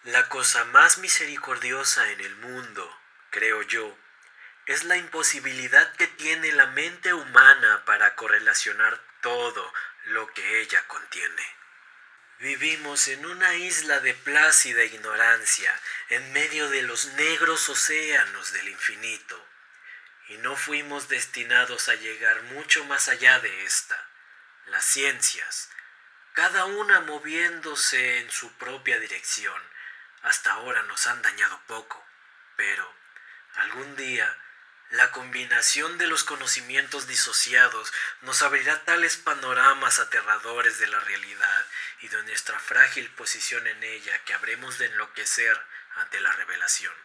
La cosa más misericordiosa en el mundo, creo yo, es la imposibilidad que tiene la mente humana para correlacionar todo lo que ella contiene. Vivimos en una isla de plácida ignorancia en medio de los negros océanos del infinito, y no fuimos destinados a llegar mucho más allá de esta. Las ciencias, cada una moviéndose en su propia dirección, hasta ahora nos han dañado poco, pero algún día la combinación de los conocimientos disociados nos abrirá tales panoramas aterradores de la realidad y de nuestra frágil posición en ella que habremos de enloquecer ante la revelación,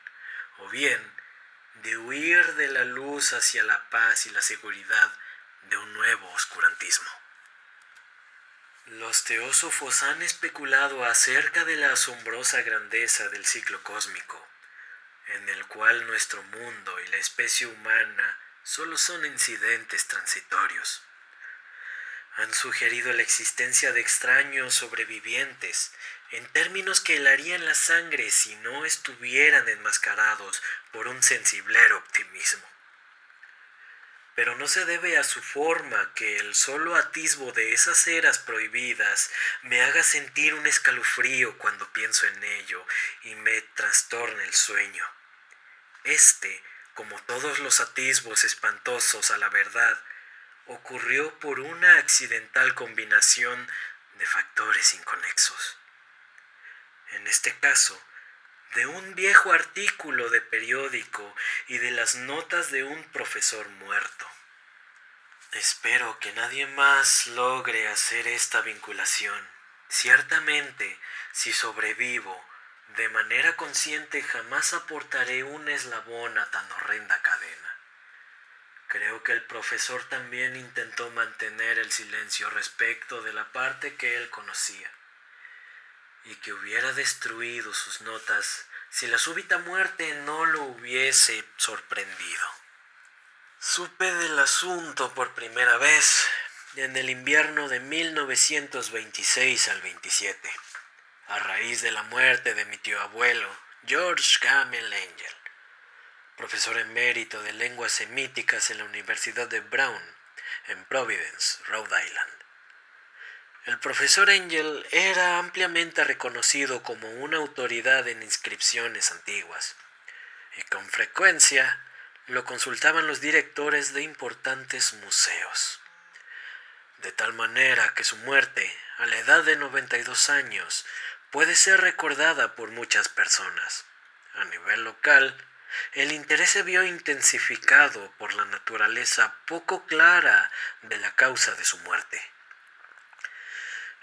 o bien de huir de la luz hacia la paz y la seguridad de un nuevo oscurantismo. Los teósofos han especulado acerca de la asombrosa grandeza del ciclo cósmico, en el cual nuestro mundo y la especie humana solo son incidentes transitorios. Han sugerido la existencia de extraños sobrevivientes, en términos que helarían la sangre si no estuvieran enmascarados por un sensiblero optimismo. Pero no se debe a su forma que el solo atisbo de esas eras prohibidas me haga sentir un escalofrío cuando pienso en ello y me trastorna el sueño. Como todos los atisbos espantosos a la verdad, ocurrió por una accidental combinación de factores inconexos. En este caso, de un viejo artículo de periódico y de las notas de un profesor muerto. Espero que nadie más logre hacer esta vinculación. Ciertamente, si sobrevivo, de manera consciente jamás aportaré un eslabón a tan horrenda cadena. Creo que el profesor también intentó mantener el silencio respecto de la parte que él conocía, y que hubiera destruido sus notas si la súbita muerte no lo hubiese sorprendido. Supe del asunto por primera vez en el invierno de 1926 al 27, a raíz de la muerte de mi tío abuelo, George Gamel Angel, profesor emérito de lenguas semíticas en la Universidad de Brown, en Providence, Rhode Island. El profesor Angel era ampliamente reconocido como una autoridad en inscripciones antiguas, y con frecuencia lo consultaban los directores de importantes museos. De tal manera que su muerte, a la edad de 92 años, puede ser recordada por muchas personas. A nivel local, el interés se vio intensificado por la naturaleza poco clara de la causa de su muerte.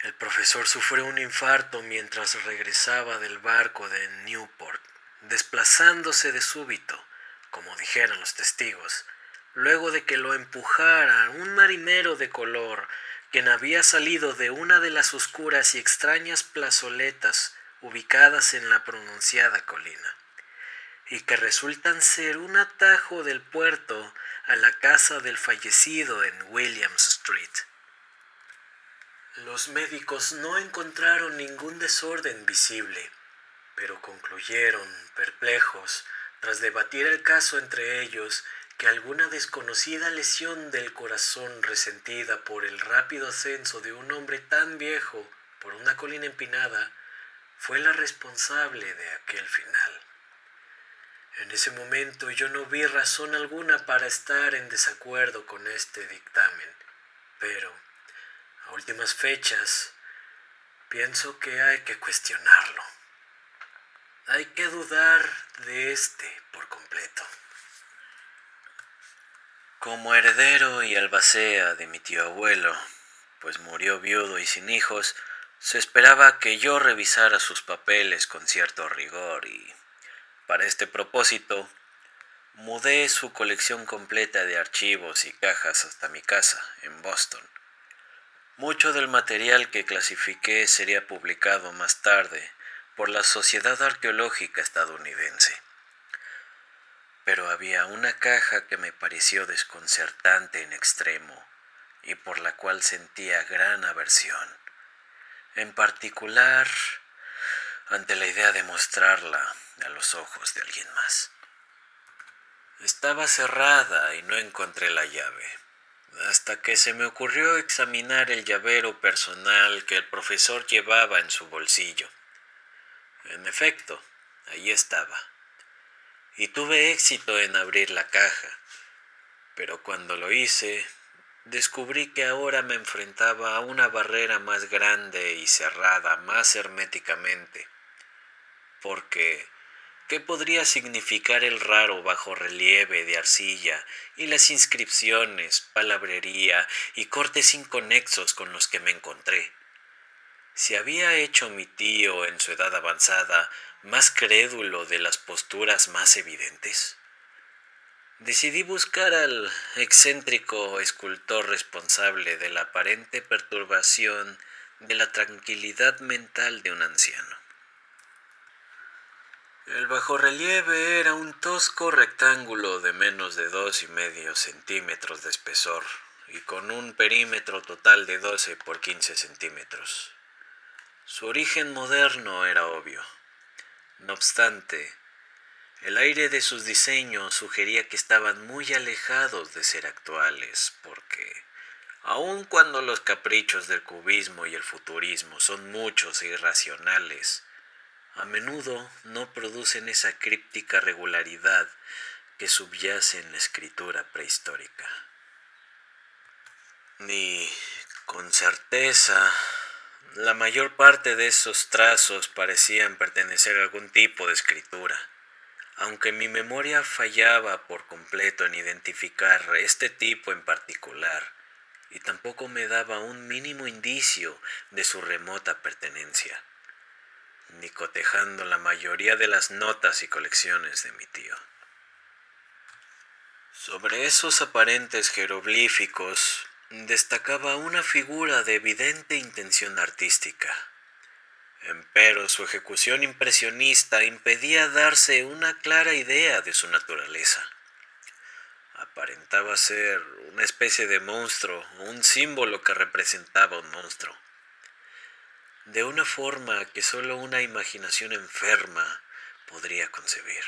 El profesor sufrió un infarto mientras regresaba del barco de Newport, desplazándose de súbito, como dijeron los testigos, luego de que lo empujara un marinero de color, quien había salido de una de las oscuras y extrañas plazoletas ubicadas en la pronunciada colina, y que resultan ser un atajo del puerto a la casa del fallecido en Williams Street. Los médicos no encontraron ningún desorden visible, pero concluyeron, perplejos, tras debatir el caso entre ellos, que alguna desconocida lesión del corazón resentida por el rápido ascenso de un hombre tan viejo por una colina empinada fue la responsable de aquel final. En ese momento yo no vi razón alguna para estar en desacuerdo con este dictamen, pero a últimas fechas pienso que hay que cuestionarlo. Hay que dudar de por completo. Como heredero y albacea de mi tío abuelo, pues murió viudo y sin hijos, se esperaba que yo revisara sus papeles con cierto rigor y, para este propósito, mudé su colección completa de archivos y cajas hasta mi casa, en Boston. Mucho del material que clasifiqué sería publicado más tarde por la Sociedad Arqueológica Estadounidense. Pero había una caja que me pareció desconcertante en extremo y por la cual sentía gran aversión. En particular, ante la idea de mostrarla a los ojos de alguien más. Estaba cerrada y no encontré la llave, hasta que se me ocurrió examinar el llavero personal que el profesor llevaba en su bolsillo. En efecto, allí estaba, y tuve éxito en abrir la caja, pero cuando lo hice, descubrí que ahora me enfrentaba a una barrera más grande y cerrada más herméticamente, porque ¿qué podría significar el raro bajorrelieve de arcilla y las inscripciones, palabrería y cortes inconexos con los que me encontré? ¿Se había hecho mi tío en su edad avanzada más crédulo de las posturas más evidentes? Decidí buscar al excéntrico escultor responsable de la aparente perturbación de la tranquilidad mental de un anciano. El bajorrelieve era un tosco rectángulo de menos de 2,5 centímetros de espesor y con un perímetro total de 12 por 15 centímetros. Su origen moderno era obvio. No obstante, el aire de sus diseños sugería que estaban muy alejados de ser actuales, porque, aun cuando los caprichos del cubismo y el futurismo son muchos e irracionales, a menudo no producen esa críptica regularidad que subyace en la escritura prehistórica. Ni, con certeza, la mayor parte de esos trazos parecían pertenecer a algún tipo de escritura, aunque mi memoria fallaba por completo en identificar este tipo en particular, y tampoco me daba un mínimo indicio de su remota pertenencia, ni cotejando la mayoría de las notas y colecciones de mi tío. Sobre esos aparentes jeroglíficos destacaba una figura de evidente intención artística. Empero su ejecución impresionista impedía darse una clara idea de su naturaleza. Aparentaba ser una especie de monstruo, un símbolo que representaba un monstruo, de una forma que solo una imaginación enferma podría concebir.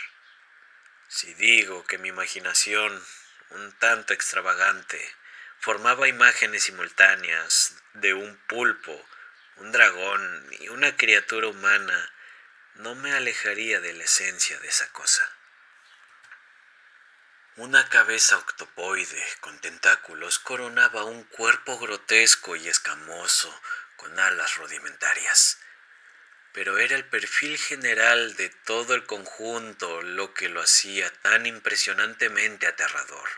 Si digo que mi imaginación, un tanto extravagante, formaba imágenes simultáneas de un pulpo, un dragón y una criatura humana, no me alejaría de la esencia de esa cosa. Una cabeza octopoide con tentáculos coronaba un cuerpo grotesco y escamoso con alas rudimentarias. Pero era el perfil general de todo el conjunto lo que lo hacía tan impresionantemente aterrador.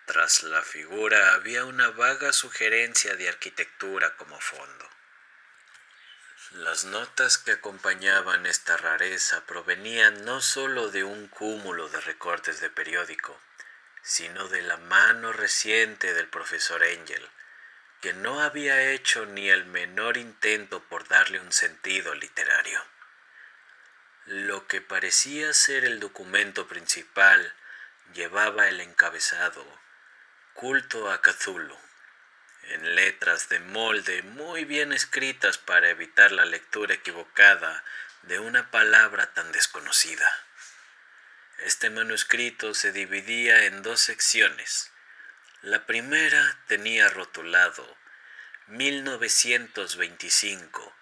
Tras la figura había una vaga sugerencia de arquitectura como fondo. Las notas que acompañaban esta rareza provenían no sólo de un cúmulo de recortes de periódico, sino de la mano reciente del profesor Engel, que no había hecho ni el menor intento por darle un sentido literario. Lo que parecía ser el documento principal llevaba el encabezado «Culto a Cthulhu», en letras de molde muy bien escritas para evitar la lectura equivocada de una palabra tan desconocida. Este manuscrito se dividía en 2 secciones. La primera tenía rotulado 1925,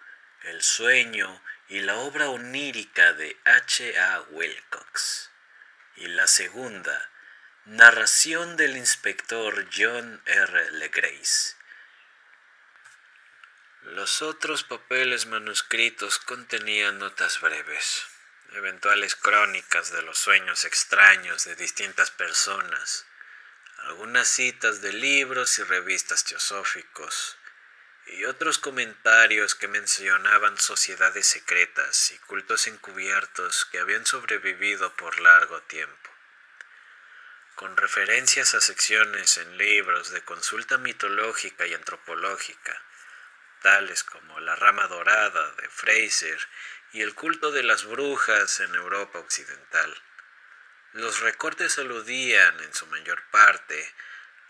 El sueño y la obra onírica de H.A. Wilcox, y la segunda, Narración del inspector John R. Legrace. Los otros papeles manuscritos contenían notas breves, eventuales crónicas de los sueños extraños de distintas personas, algunas citas de libros y revistas teosóficos, y otros comentarios que mencionaban sociedades secretas y cultos encubiertos que habían sobrevivido por largo tiempo, con referencias a secciones en libros de consulta mitológica y antropológica, tales como La rama dorada de Fraser y El culto de las brujas en Europa occidental. Los recortes aludían, en su mayor parte,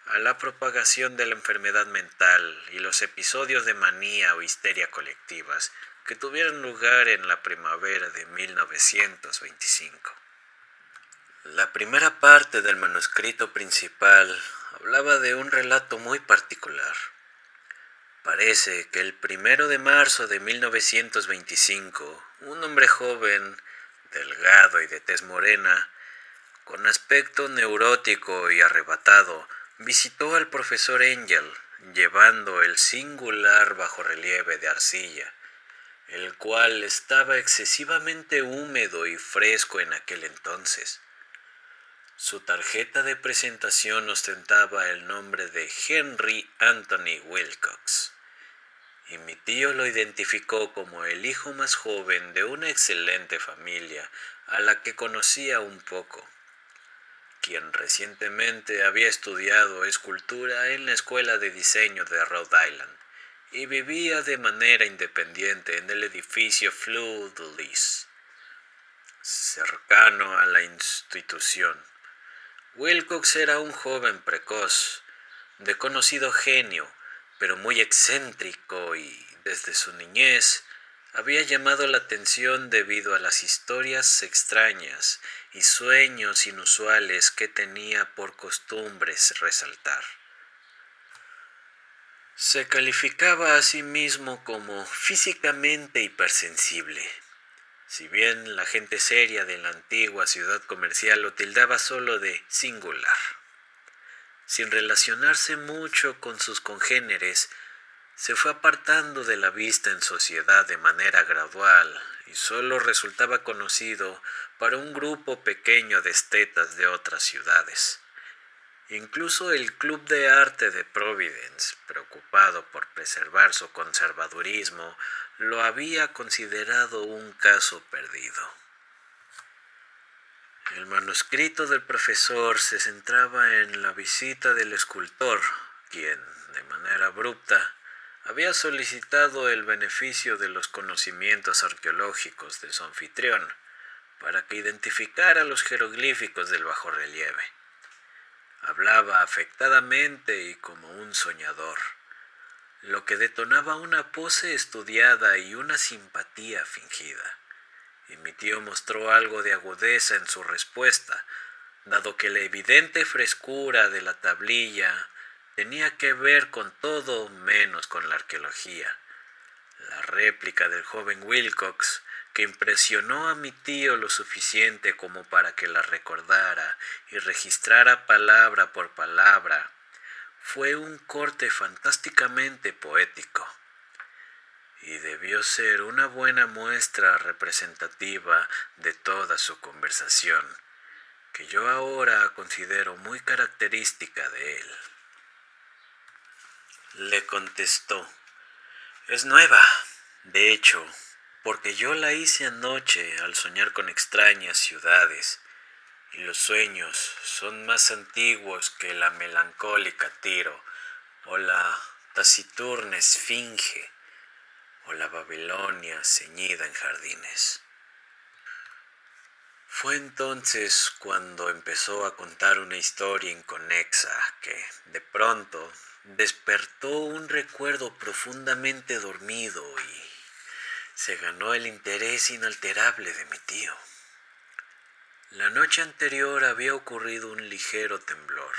a la propagación de la enfermedad mental y los episodios de manía o histeria colectivas que tuvieron lugar en la primavera de 1925. La primera parte del manuscrito principal hablaba de un relato muy particular. Parece que el 1 de marzo de 1925, un hombre joven, delgado y de tez morena, con aspecto neurótico y arrebatado, visitó al profesor Engel, llevando el singular bajorrelieve de arcilla, el cual estaba excesivamente húmedo y fresco en aquel entonces. Su tarjeta de presentación ostentaba el nombre de Henry Anthony Wilcox, y mi tío lo identificó como el hijo más joven de una excelente familia a la que conocía un poco, quien recientemente había estudiado escultura en la Escuela de Diseño de Rhode Island y vivía de manera independiente en el edificio Fleur de Lis, cercano a la institución. Wilcox era un joven precoz, de conocido genio, pero muy excéntrico y, desde su niñez, había llamado la atención debido a las historias extrañas y sueños inusuales que tenía por costumbres resaltar. Se calificaba a sí mismo como físicamente hipersensible. Si bien la gente seria de la antigua ciudad comercial lo tildaba solo de singular. Sin relacionarse mucho con sus congéneres, se fue apartando de la vista en sociedad de manera gradual y solo resultaba conocido para un grupo pequeño de estetas de otras ciudades. Incluso el Club de Arte de Providence, preocupado por preservar su conservadurismo, lo había considerado un caso perdido. El manuscrito del profesor se centraba en la visita del escultor, quien, de manera abrupta, había solicitado el beneficio de los conocimientos arqueológicos de su anfitrión para que identificara los jeroglíficos del bajorrelieve. Hablaba afectadamente y como un soñador, lo que detonaba una pose estudiada y una simpatía fingida. Y mi tío mostró algo de agudeza en su respuesta, dado que la evidente frescura de la tablilla tenía que ver con todo menos con la arqueología. La réplica del joven Wilcox, que impresionó a mi tío lo suficiente como para que la recordara y registrara palabra por palabra, fue un corte fantásticamente poético, y debió ser una buena muestra representativa de toda su conversación, que yo ahora considero muy característica de él. Le contestó: «Es nueva, de hecho, porque yo la hice anoche al soñar con extrañas ciudades, y los sueños son más antiguos que la melancólica Tiro, o la taciturna Esfinge, o la Babilonia ceñida en jardines». Fue entonces cuando empezó a contar una historia inconexa que, de pronto, despertó un recuerdo profundamente dormido y se ganó el interés inalterable de mi tío. La noche anterior había ocurrido un ligero temblor,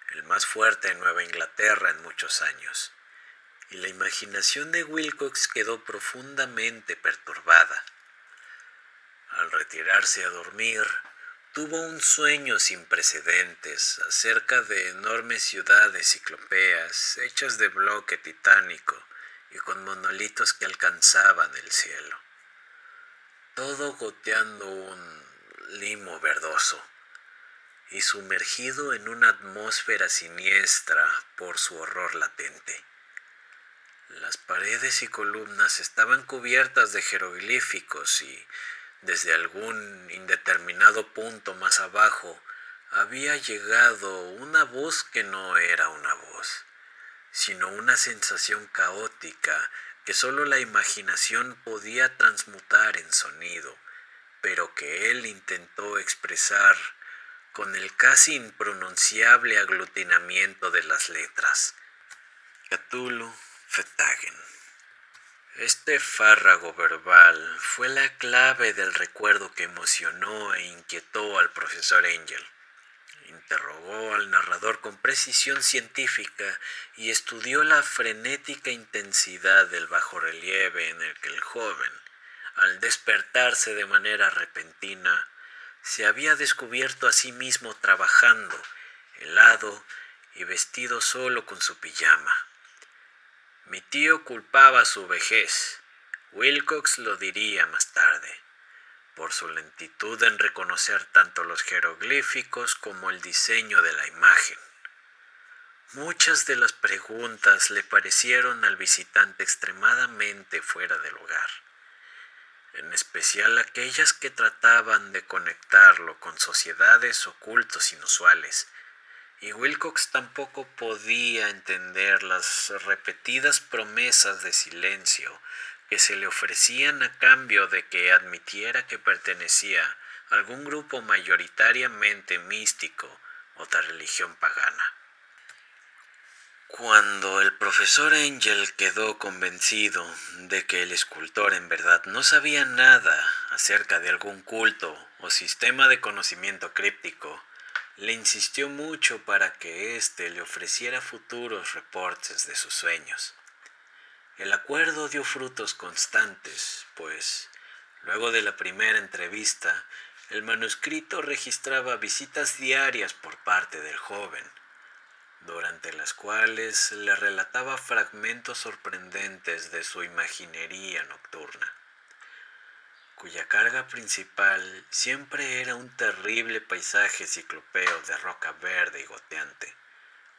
el más fuerte en Nueva Inglaterra en muchos años, y la imaginación de Wilcox quedó profundamente perturbada. Al retirarse a dormir, tuvo un sueño sin precedentes acerca de enormes ciudades ciclópeas hechas de bloque titánico y con monolitos que alcanzaban el cielo, todo goteando un limo verdoso y sumergido en una atmósfera siniestra por su horror latente. Las paredes y columnas estaban cubiertas de jeroglíficos y, desde algún indeterminado punto más abajo, había llegado una voz que no era una voz, sino una sensación caótica que sólo la imaginación podía transmutar en sonido, pero que él intentó expresar con el casi impronunciable aglutinamiento de las letras. Cthulhu Fetagen. Este fárrago verbal fue la clave del recuerdo que emocionó e inquietó al profesor Angel. Interrogó al narrador con precisión científica y estudió la frenética intensidad del bajorrelieve en el que el joven, al despertarse de manera repentina, se había descubierto a sí mismo trabajando, helado y vestido solo con su pijama. Mi tío culpaba su vejez, Wilcox lo diría más tarde, por su lentitud en reconocer tanto los jeroglíficos como el diseño de la imagen. Muchas de las preguntas le parecieron al visitante extremadamente fuera de lugar, en especial aquellas que trataban de conectarlo con sociedades ocultos inusuales, y Wilcox tampoco podía entender las repetidas promesas de silencio que se le ofrecían a cambio de que admitiera que pertenecía a algún grupo mayoritariamente místico o de religión pagana. Cuando el profesor Angel quedó convencido de que el escultor en verdad no sabía nada acerca de algún culto o sistema de conocimiento críptico, le insistió mucho para que éste le ofreciera futuros reportes de sus sueños. El acuerdo dio frutos constantes, pues, luego de la primera entrevista, el manuscrito registraba visitas diarias por parte del joven, durante las cuales le relataba fragmentos sorprendentes de su imaginería nocturna, cuya carga principal siempre era un terrible paisaje ciclopeo de roca verde y goteante,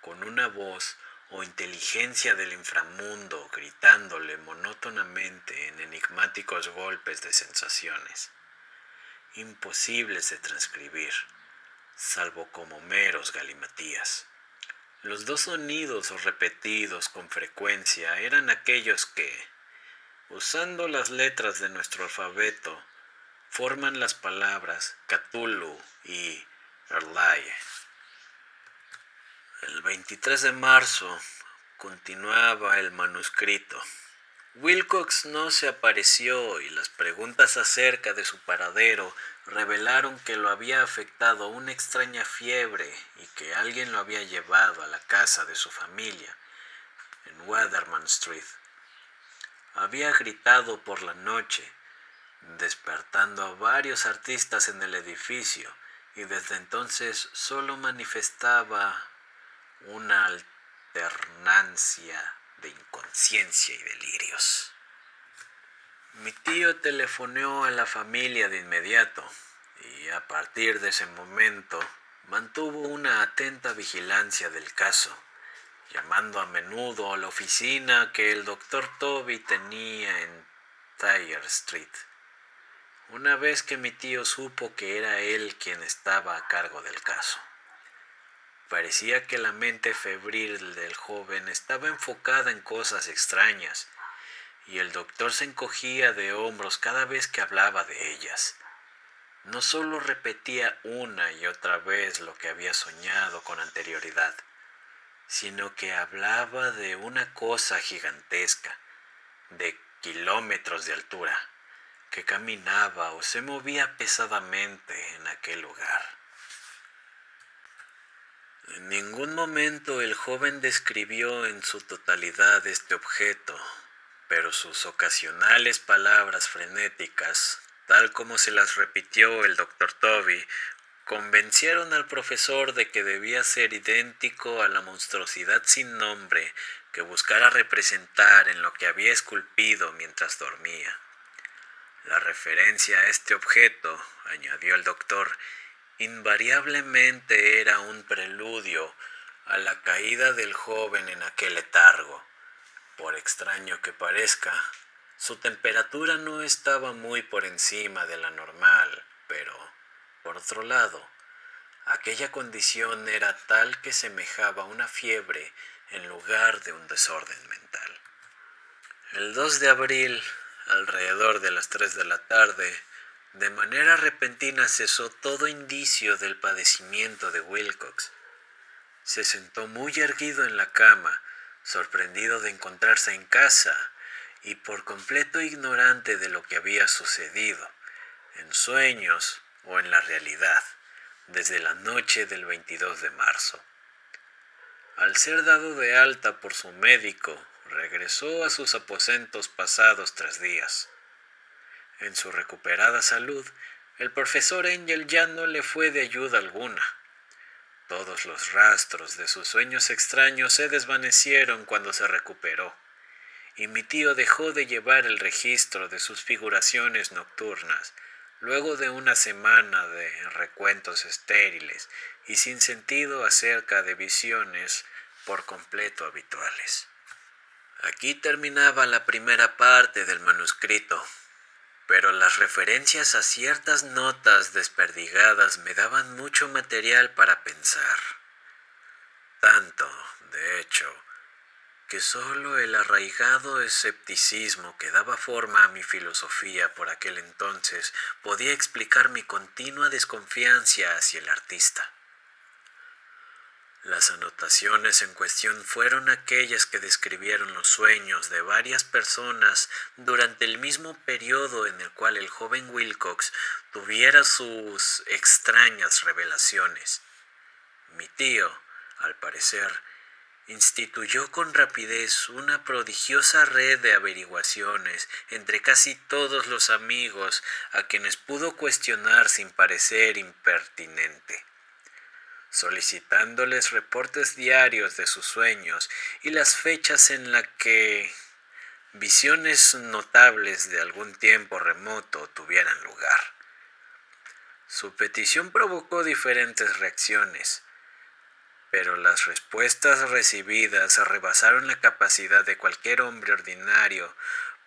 con una voz o inteligencia del inframundo gritándole monótonamente en enigmáticos golpes de sensaciones, imposibles de transcribir, salvo como meros galimatías. Los dos sonidos repetidos con frecuencia eran aquellos que, usando las letras de nuestro alfabeto, forman las palabras Cthulhu y Erlaye. El 23 de marzo continuaba el manuscrito. Wilcox no se apareció y las preguntas acerca de su paradero revelaron que lo había afectado una extraña fiebre y que alguien lo había llevado a la casa de su familia en Waterman Street. Había gritado por la noche, despertando a varios artistas en el edificio, y desde entonces solo manifestaba una alternancia de inconsciencia y delirios. Mi tío telefoneó a la familia de inmediato y a partir de ese momento mantuvo una atenta vigilancia del caso, llamando a menudo a la oficina que el doctor Toby tenía en Thayer Street. Una vez que mi tío supo que era él quien estaba a cargo del caso, parecía que la mente febril del joven estaba enfocada en cosas extrañas, y el doctor se encogía de hombros cada vez que hablaba de ellas. No solo repetía una y otra vez lo que había soñado con anterioridad, sino que hablaba de una cosa gigantesca, de kilómetros de altura, que caminaba o se movía pesadamente en aquel lugar. En ningún momento el joven describió en su totalidad este objeto, pero sus ocasionales palabras frenéticas, tal como se las repitió el doctor Toby, convencieron al profesor de que debía ser idéntico a la monstruosidad sin nombre que buscara representar en lo que había esculpido mientras dormía. La referencia a este objeto, añadió el doctor, invariablemente era un preludio a la caída del joven en aquel letargo. Por extraño que parezca, su temperatura no estaba muy por encima de la normal, pero, por otro lado, aquella condición era tal que semejaba una fiebre en lugar de un desorden mental. El 2 de abril, alrededor de las 3 de la tarde, De manera repentina cesó todo indicio del padecimiento de Wilcox. Se sentó muy erguido en la cama, sorprendido de encontrarse en casa y por completo ignorante de lo que había sucedido, en sueños o en la realidad, desde la noche del 22 de marzo. Al ser dado de alta por su médico, regresó a sus aposentos pasados 3 días. En su recuperada salud, el profesor Angel ya no le fue de ayuda alguna. Todos los rastros de sus sueños extraños se desvanecieron cuando se recuperó, y mi tío dejó de llevar el registro de sus figuraciones nocturnas, luego de una semana de recuentos estériles y sin sentido acerca de visiones por completo habituales. Aquí terminaba la primera parte del manuscrito, pero las referencias a ciertas notas desperdigadas me daban mucho material para pensar. Tanto, de hecho, que solo el arraigado escepticismo que daba forma a mi filosofía por aquel entonces podía explicar mi continua desconfianza hacia el artista. Las anotaciones en cuestión fueron aquellas que describieron los sueños de varias personas durante el mismo periodo en el cual el joven Wilcox tuviera sus extrañas revelaciones. Mi tío, al parecer, instituyó con rapidez una prodigiosa red de averiguaciones entre casi todos los amigos a quienes pudo cuestionar sin parecer impertinente, solicitándoles reportes diarios de sus sueños y las fechas en las que visiones notables de algún tiempo remoto tuvieran lugar. Su petición provocó diferentes reacciones, pero las respuestas recibidas rebasaron la capacidad de cualquier hombre ordinario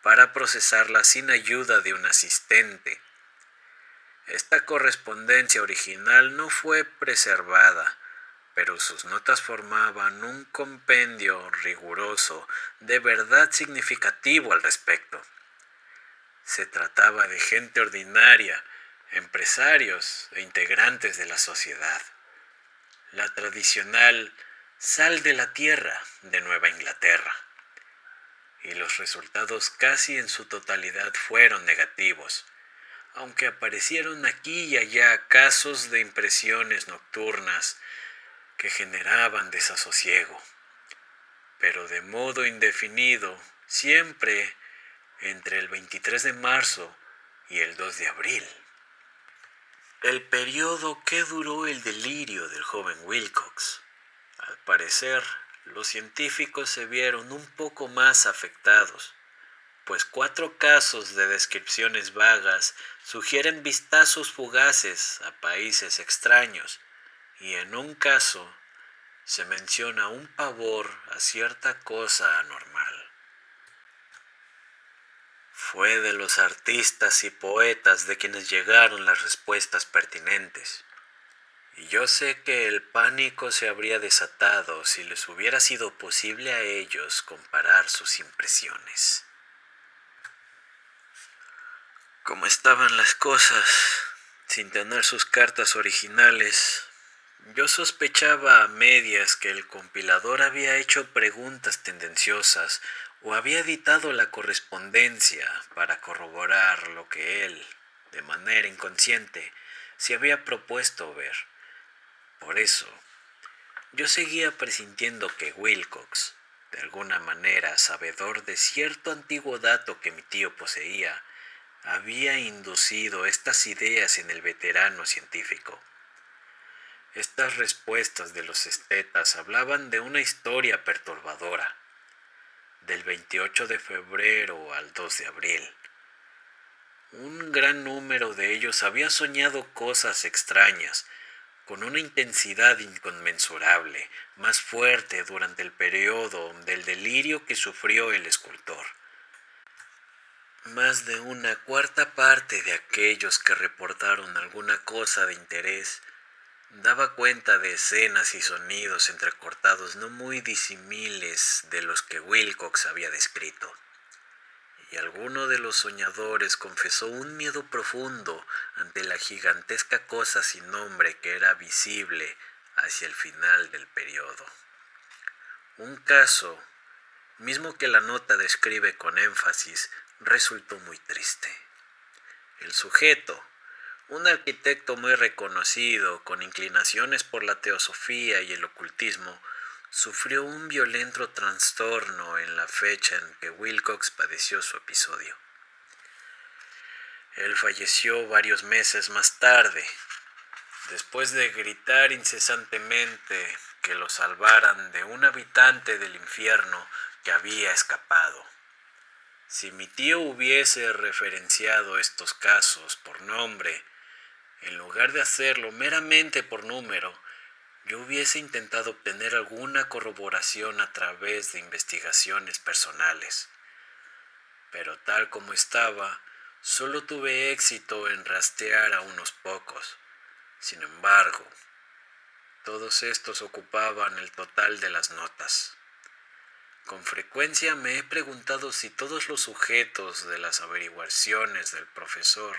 para procesarlas sin ayuda de un asistente. Esta correspondencia original no fue preservada, pero sus notas formaban un compendio riguroso de verdad significativo al respecto. Se trataba de gente ordinaria, empresarios e integrantes de la sociedad. La tradicional sal de la tierra de Nueva Inglaterra. Y los resultados casi en su totalidad fueron negativos, aunque aparecieron aquí y allá casos de impresiones nocturnas que generaban desasosiego, pero de modo indefinido, siempre entre el 23 de marzo y el 2 de abril. El periodo que duró el delirio del joven Wilcox. Al parecer, los científicos se vieron un poco más afectados, pues 4 casos de descripciones vagas sugieren vistazos fugaces a países extraños, y en un caso se menciona un pavor a cierta cosa anormal. Fue de los artistas y poetas de quienes llegaron las respuestas pertinentes. Y yo sé que el pánico se habría desatado si les hubiera sido posible a ellos comparar sus impresiones. Como estaban las cosas, sin tener sus cartas originales, yo sospechaba a medias que el compilador había hecho preguntas tendenciosas o había editado la correspondencia para corroborar lo que él, de manera inconsciente, se había propuesto ver. Por eso, yo seguía presintiendo que Wilcox, de alguna manera sabedor de cierto antiguo dato que mi tío poseía, había inducido estas ideas en el veterano científico. Estas respuestas de los estetas hablaban de una historia perturbadora, del 28 de febrero al 2 de abril. Un gran número de ellos había soñado cosas extrañas, con una intensidad inconmensurable, más fuerte durante el periodo del delirio que sufrió el escultor. Más de una cuarta parte de aquellos que reportaron alguna cosa de interés daba cuenta de escenas y sonidos entrecortados no muy disímiles de los que Wilcox había descrito. y alguno de los soñadores confesó un miedo profundo ante la gigantesca cosa sin nombre que era visible hacia el final del periodo. Un caso, mismo que la nota describe con énfasis, resultó muy triste. El sujeto, un arquitecto muy reconocido, con inclinaciones por la teosofía y el ocultismo, sufrió un violento trastorno en la fecha en que Wilcox padeció su episodio. Él falleció varios meses más tarde, después de gritar incesantemente que lo salvaran de un habitante del infierno que había escapado. Si mi tío hubiese referenciado estos casos por nombre, en lugar de hacerlo meramente por número, yo hubiese intentado obtener alguna corroboración a través de investigaciones personales. Pero tal como estaba, solo tuve éxito en rastrear a unos pocos. Sin embargo, todos estos ocupaban el total de las notas. Con frecuencia me he preguntado si todos los sujetos de las averiguaciones del profesor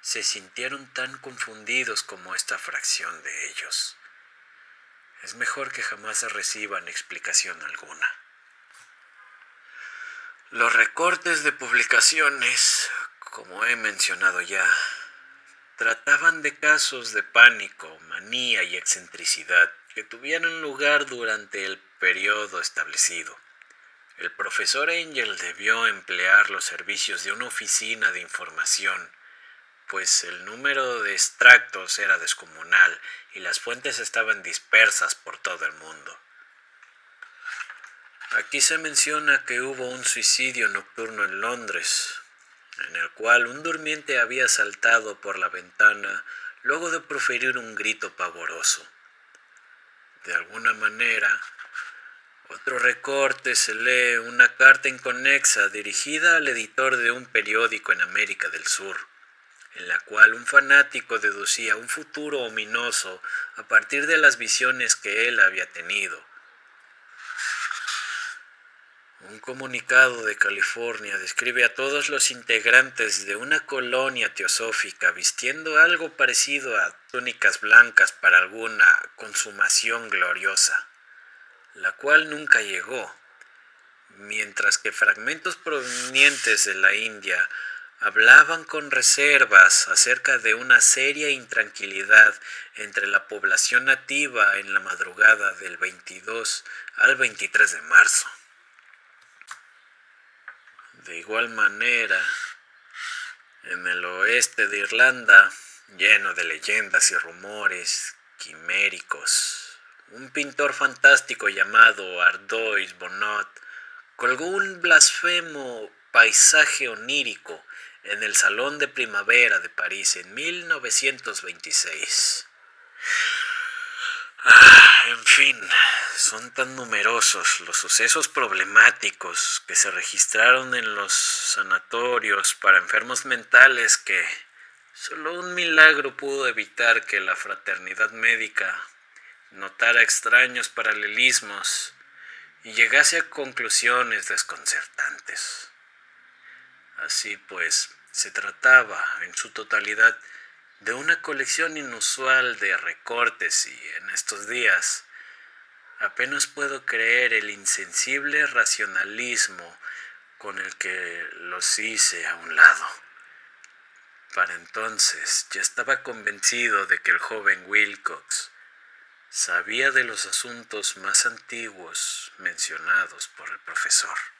se sintieron tan confundidos como esta fracción de ellos. Es mejor que jamás reciban explicación alguna. Los recortes de publicaciones, como he mencionado ya, trataban de casos de pánico, manía y excentricidad que tuvieron lugar durante el periodo establecido. El profesor Angel debió emplear los servicios de una oficina de información, pues el número de extractos era descomunal y las fuentes estaban dispersas por todo el mundo. Aquí se menciona que hubo un suicidio nocturno en Londres, en el cual un durmiente había saltado por la ventana luego de proferir un grito pavoroso. De alguna manera, otro recorte se lee una carta inconexa dirigida al editor de un periódico en América del Sur, en la cual un fanático deducía un futuro ominoso a partir de las visiones que él había tenido. Un comunicado de California describe a todos los integrantes de una colonia teosófica vistiendo algo parecido a túnicas blancas para alguna consumación gloriosa, la cual nunca llegó, mientras que fragmentos provenientes de la India hablaban con reservas acerca de una seria intranquilidad entre la población nativa en la madrugada del 22 al 23 de marzo. De igual manera, en el oeste de Irlanda, lleno de leyendas y rumores quiméricos, un pintor fantástico llamado Ardois Bonnot colgó un blasfemo paisaje onírico en el Salón de Primavera de París en 1926. En fin, son tan numerosos los sucesos problemáticos que se registraron en los sanatorios para enfermos mentales que solo un milagro pudo evitar que la fraternidad médica notara extraños paralelismos y llegase a conclusiones desconcertantes. Así pues, se trataba en su totalidad de una colección inusual de recortes y en estos días apenas puedo creer el insensible racionalismo con el que los hice a un lado. Para entonces ya estaba convencido de que el joven Wilcox sabía de los asuntos más antiguos mencionados por el profesor.